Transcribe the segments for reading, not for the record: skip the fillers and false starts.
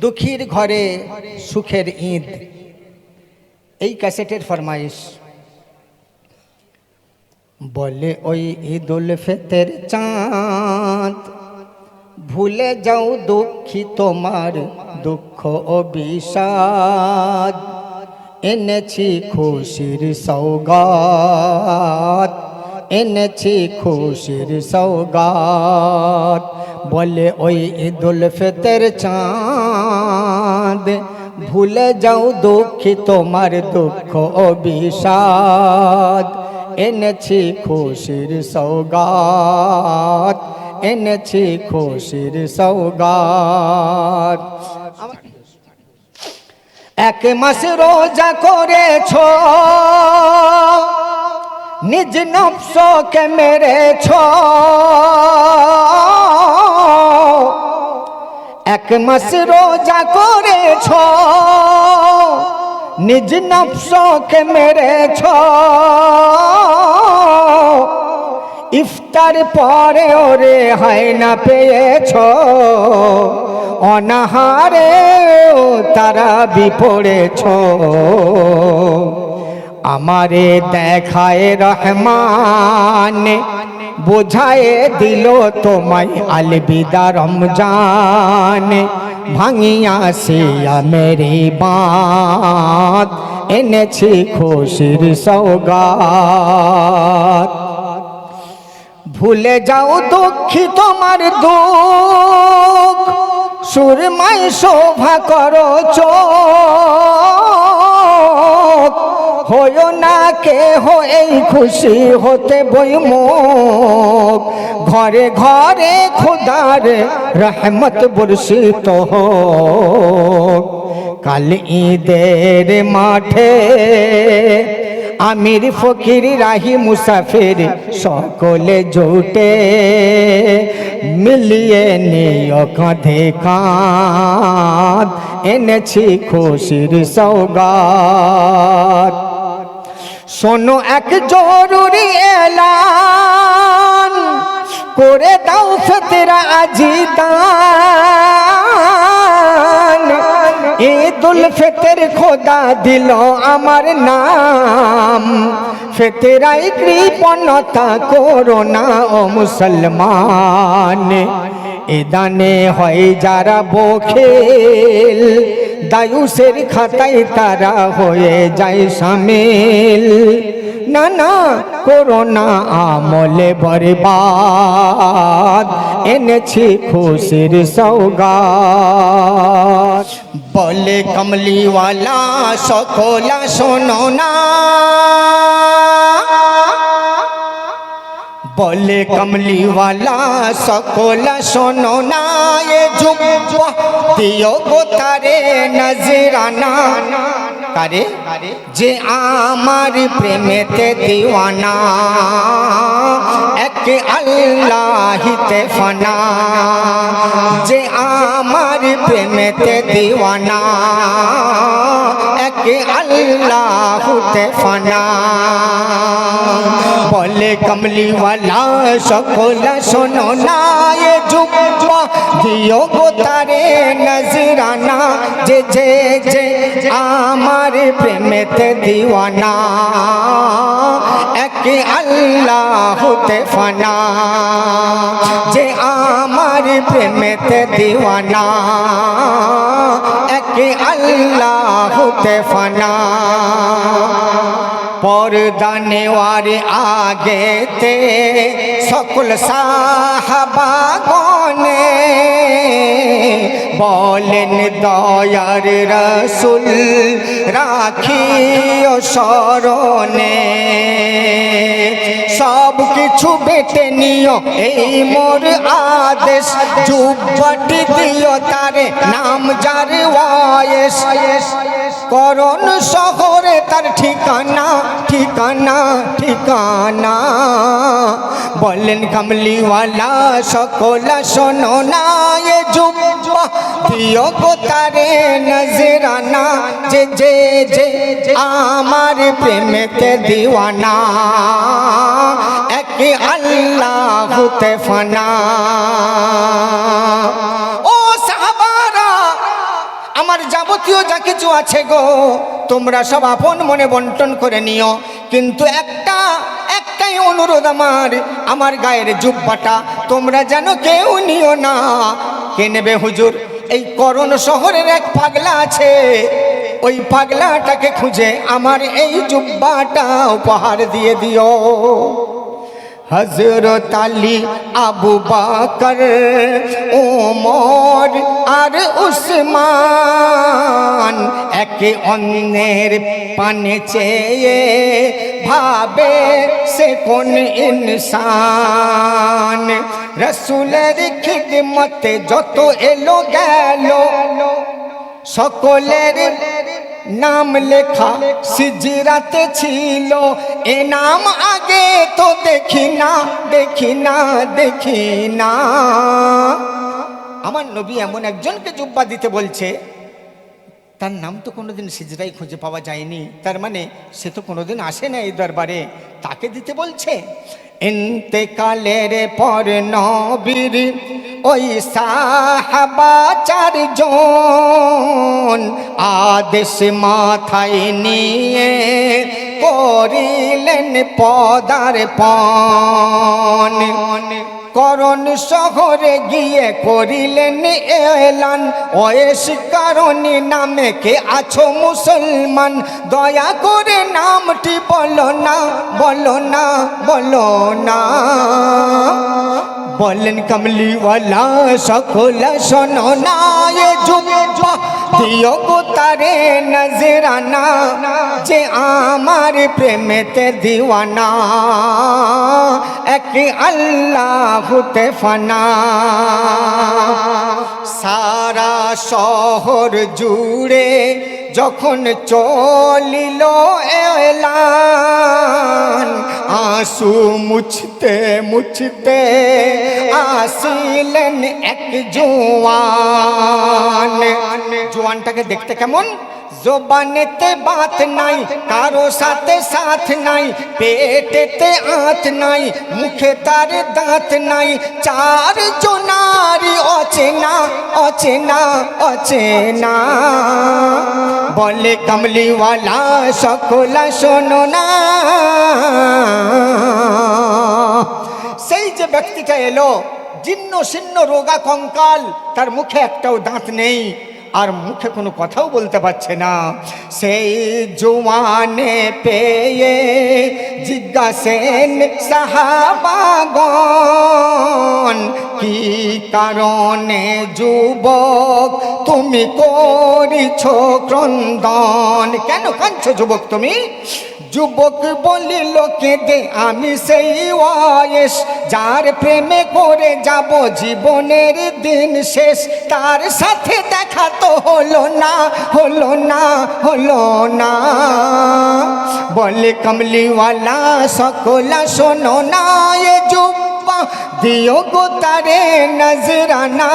দুঃখীর ঘরে সুখের ঈদ, এই ক্যাসেটের ফরমাইশ। বলে ওই ঈদুল ফিতর চাঁদ, ভুলে যাও দুঃখী তোমার দুঃখ ও বিষাদ, এনেছি খুশির সওগাত, এনেছি খুশির সওগাত। বলে ওই ঈদুল ফিতর চাঁদ, ভুলে যাও দুঃখী তোমার দুঃখ ও বিষাদ, এনেছি খুশির সওগাত, এনেছি খুশির সওগাত। এক মাস রোজা করেছ, নিজ নফসকে মেরেছ। এক মাস রোজা করেছ, নিজ নফসকে মেরেছ। ইফতার পরে ওরে হয় না পেয়েছ, অনাহারে তারা বিপড়েছ। আমারে দেখায় রহমান, বোঝায় দিল তোমায় আলবিদা রমজান। ভাঙিয়া সিয়া মেরি বাত, এনেছি খুশির সওগাত। ভুলে যাও দুঃখী তোমার দুঃখ, সুরমায় শোভা করো চোখ। হয়ো না কেহ এই খুশি হতে বইমুখ, ঘরে ঘরে খোদার রহমত বর্ষিত হোক। কাল ঈদের মাঠে আমির ফকির রাহি মুসাফির সকলে জুটে, মিলিয়ে নিও কাঁধে কাঁধ, এনেছি খুশির সওগাত। শোনো এক জরুরি এলান, করে দাও ফিতরা আজি দান। ঈদুল ফিতর খোদা দিল আমার নাম, ফিতরাই কৃপণতা করো না ও মুসলমান। এ দানে হয় যারা বখিল, দায়ুসের খাতায় তারা হয়ে যায় শামিল। না না করো না আমলে বরবাদ, এনেছি খুশির সওগাত। বলে কমলিওয়ালা সকলা শোনো না, বলে কমলিওয়ালা সকলা শোনো না। এ জুব্বা দিও গো তারে নজরানা, কারে যে আমার প্রেমেতে দিওয়ানা। এক আল্লাহিতে ফানা, যে আমার প্রেমেতে দিওয়ানা। এক আল্লাহুতে ফানা। বলে কমলিওয়ালা সকলা শোনো না, এ জুব্বা দিও গো তারে নজরানা। যে যে যে আমার প্রেমেতে দিওয়ানা, এক আল্লাহুতে ফানা। যে আমার প্রেমেতে দিওয়ানা, এক আল্লাহুতে ফানা। পর্দা নেওয়ার আগেতে সকল সাহাবাগণে বলেন দয়ার রসুল রাখিও স্মরণে। সব কিছু বেটে নিও এই মোর আদেশ, জুব্বাটি দিও তারে নাম যার ওয়ায়েস। করণ শহরে তার ঠিকানা, ঠিকানা ঠিকানা। বলেন কমলিওয়ালা সকলা শোনো না, এ জুব্বা দিও গো তারে নজরানা। যে যে যে আমার প্রেমেতে দিওয়ানা, এক আল্লাহুতে ফানা। ও সাহাবারা যাবতীয় যা কিছু আছে গো তোমরা সব আপন মনে বন্টন করে নিও, কিন্তু একটাই অনুরোধ আমার গায়ের জুব্বাটা তোমরা যেন কেউ নিও না। কে নেবে হুজুর? এই করণ শহরের এক পাগলা আছে, ওই পাগলাটাকে খুঁজে আমার এই জুব্বাটা উপহার দিয়ে দিও। হযরত আলী, আবু বকর, ওমর আর উসমান একে অন্যের পানে চেয়ে ভাবে সে কোন ইনসান। রাসূলের খিদমতে যত এলো গেল সকলের নাম লেখা সিজরাতে ছিল, এ নাম আগে তো দেখি না। আমার নবী এমন একজনকে জুব্বা দিতে বলছে, তার নাম তো কোনোদিন সিজরাই খুঁজে পাওয়া যায়নি, তার মানে সে তো কোনোদিন আসে না এই দরবারে, তাকে দিতে বলছে। ইন্তেকালের পর নবীর ওই সাহাবা চারজন আদেশ মাথায় নিয়ে করিলেন পদার্পণ। করণ শহরে গিয়ে করিলেন এলান, ওয়েস কারণী নামে কে আছো মুসলমান, দয়া করে নামটি বলো না। বলেন কমলিওয়ালা সকল শোনো না, এ জুব্বা দিও গো তারে নজরানা, যে আমার প্রেমেতে দিওয়ানা, এক আল্লাহুতে ফানা। সারা শহর জুড়ে যখন চলিল এলান, आंसू मुछते मुछते আসিলেন এক জওয়ান। জওয়ানটাকে দেখতে কেমন? জবানেতে বাত নাই, কারো সাথে সাথ নাই, পেটেতে আঁত নাই, মুখে তার দাঁত নাই, চার জনারি অচেনা অচেনা অচেনা। বলে কমলিওয়ালা সকলা শোনো না। সেই যে ব্যক্তিটা এলো জীর্ণ শীর্ণ রোগা কঙ্কাল, তার মুখে একটাও দাঁত নেই আর মুখে কোনো কথাও বলতে পারছে না, সেই জওয়ানে পেয়ে জিজ্ঞাসেন সাহাবাগণ, কি কারণে যুবক তুমি করিছ ক্রন্দন? কেন কাঁদছো যুবক তুমি? যুবক বলিল কেঁদে আমি সেই ওয়েস, যার প্রেমে করে যাব জীবনের দিন শেষ, তার সাথে দেখা তো হলো না। বলে কমলিওয়ালা সকলা শোনো না, এ জুব্বা দিও গো তারে নজরানা,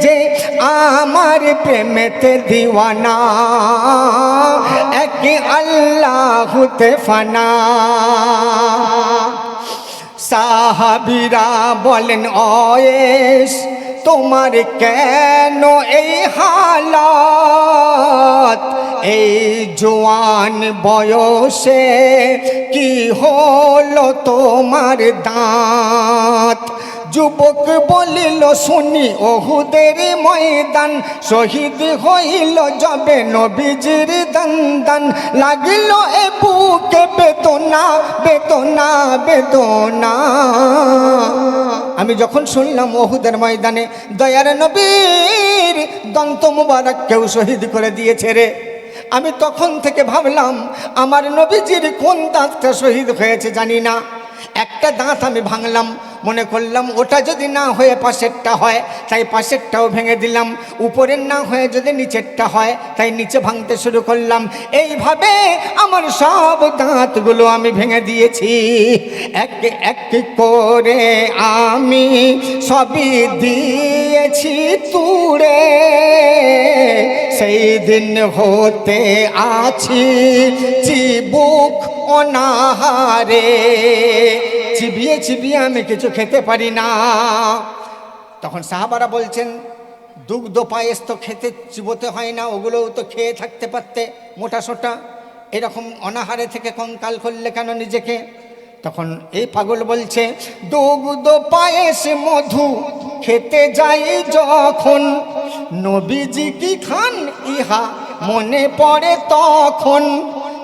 যে আমার প্রেমেতে দিওয়ানা, এক আল্লাহুতে ফানা। সাহাবীরা বলেন ওয়েস তোমার কেন এই হালত? এই জওয়ান বয়সে কি হলো তোমার দাঁত? যুবক বলিল শুনি ওহুদের ময়দান, শহীদ হইল যবে নবীজির দন্দন, লাগিল এ বুকে বেদনা বেদনা বেদনা। আমি যখন শুনলাম ওহুদের ময়দানে দয়ার নবীর দন্ত মুবারক কেউ শহীদ করে দিয়েছে রে, আমি তখন থেকে ভাবলাম আমার নবীজির কোন দাঁতটা শহীদ হয়েছে জানি না। একটা দাঁত আমি ভাঙলাম, মনে করলাম ওটা যদি না হয়ে পাশেরটা হয় তাই পাশেরটাও ভেঙে দিলাম, উপরের না হয়ে যদি নিচেরটা হয় তাই নিচে ভাঙতে শুরু করলাম। এইভাবে আমার সব দাঁতগুলো আমি ভেঙে দিয়েছি, এক এক করে আমি সবই দিয়েছি তুড়ে, সেই দিন হতে আছি চিবুক অনাহারে, চিবিয়ে চিবিয়ে আমি কিছু খেতে পারি না। তখন সাহাবারা বলছেন দুগ্ধ পায়েস তো খেতে চিবোতে হয় না, ওগুলোও তো খেয়ে থাকতে পারতে মোটা সোটা, এরকম অনাহারে থেকে কঙ্কাল করলে কেন নিজেকে? তখন এই পাগল বলছে, দুগ্ধ পায়েস মধু খেতে যাই যখন, নবীজি কি খান ইহা মনে পড়ে তখন,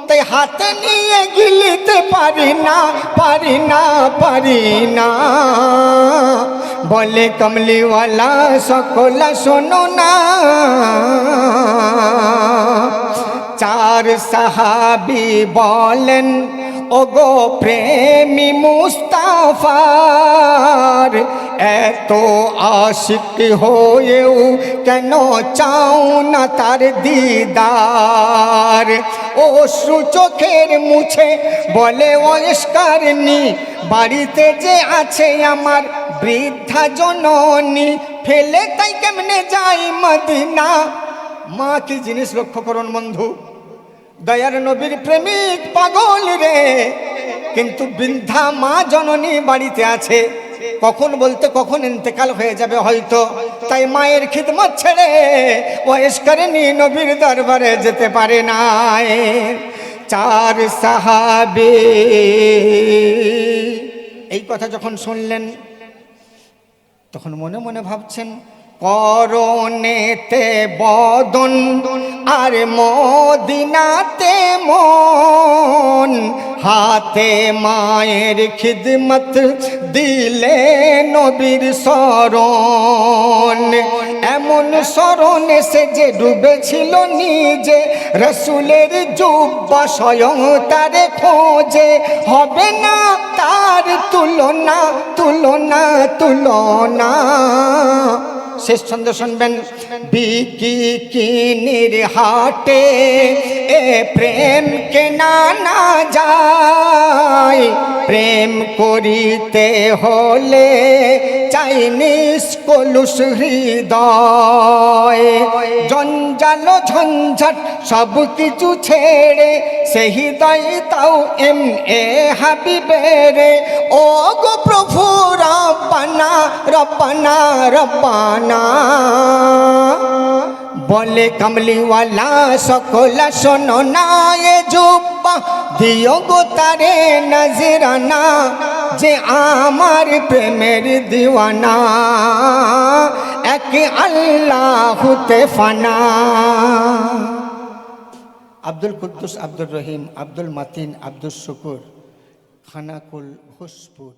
তাই হাতে নিয়ে গিলিতে পারি না, পারি না, পারি না। বলে কমলিওয়ালা সকলা শোনো না, চার সাহাবী বলেন, ওগো প্রেমী মুস্তাফার, এত আশিক হয়েও কেন চাও না তার দিদার? অশ্রু চোখের মুছে বলে ওয়েস্কারনি, বাড়িতে যে আছে আমার বৃদ্ধা জননী, ফেলে তাই কেমনে যাই মদিনা। মা কি জিনিস লক্ষ্য করুন বন্ধু, দয়ার নবীর প্রেমিক পাগল রে, কিন্তু বৃদ্ধা মা জননী বাড়িতে আছে, কখন বলতে কখন ইন্তেকাল হয়ে যাবে হয়তো, তাই মায়ের খিদমত ছেড়ে ওয়েস্কারনি নবীর দরবারে যেতে পারে না। চার সাহাবী এই কথা যখন শুনলেন, তখন মনে মনে ভাবছেন, করণেতে বদন আর মদিনাতে মন, হাতে মায়ের খিদমত দিলে নবীর শরণ। এমন শরণ এসে যে ডুবেছিল নিজে, রসুলের জুব্বা স্বয়ং তারে খোঁজে, হবে না তার তুলনা, তুলনা, তুলনা। শেষ ছন্দ শুনবেন, বিকি কিনির হাটে এ প্রেম কেনা না যায়, প্রেম করিতে হলে চাইনিস কলুষ হৃদয়, জঞ্জাল ঝঞ্ঝট সব কিছু ছেড়ে সেই হৃদয় তাও এম এ হাবিবেরে। ও গো প্রভু রব্বানা, রব্বানা, রব্বানা। বলে কমলিওয়ালা সকলা শোনো না, এ জুব্বা দিও গো তারে নজরানা, যে আমার প্রেমের দিওয়ানা, এক আল্লাহুতে ফানা। আব্দুল কুদ্দুস, আব্দুর রহিম, আব্দুল মাতিন, আব্দুল শুকুর, খানাকুল, হুসপুর।